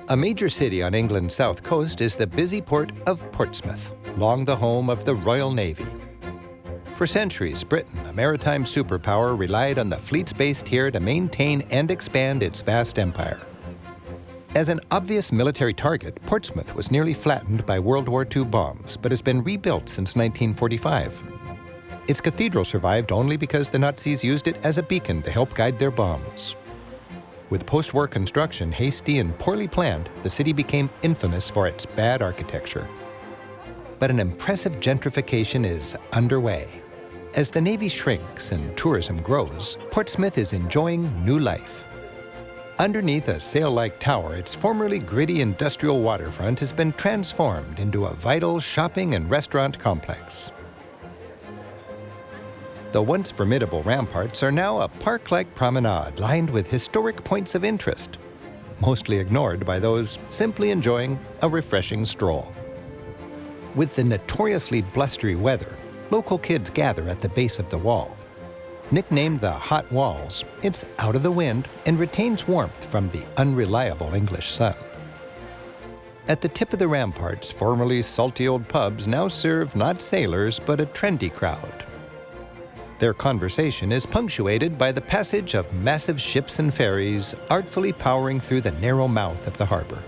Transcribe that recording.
A major city on England's south coast is the busy port of Portsmouth, long the home of the Royal Navy. For centuries, Britain, a maritime superpower, relied on the fleets based here to maintain and expand its vast empire. As an obvious military target, Portsmouth was nearly flattened by World War II bombs, but has been rebuilt since 1945. Its cathedral survived only because the Nazis used it as a beacon to help guide their bombs. With post-war construction hasty and poorly planned, the city became infamous for its bad architecture. But an impressive gentrification is underway. As the Navy shrinks and tourism grows, Portsmouth is enjoying new life. Underneath a sail-like tower, its formerly gritty industrial waterfront has been transformed into a vital shopping and restaurant complex. The once formidable ramparts are now a park-like promenade lined with historic points of interest, mostly ignored by those simply enjoying a refreshing stroll. With the notoriously blustery weather, local kids gather at the base of the wall. Nicknamed the Hot Walls, it's out of the wind and retains warmth from the unreliable English sun. At the tip of the ramparts, formerly salty old pubs now serve not sailors but a trendy crowd. Their conversation is punctuated by the passage of massive ships and ferries artfully powering through the narrow mouth of the harbor.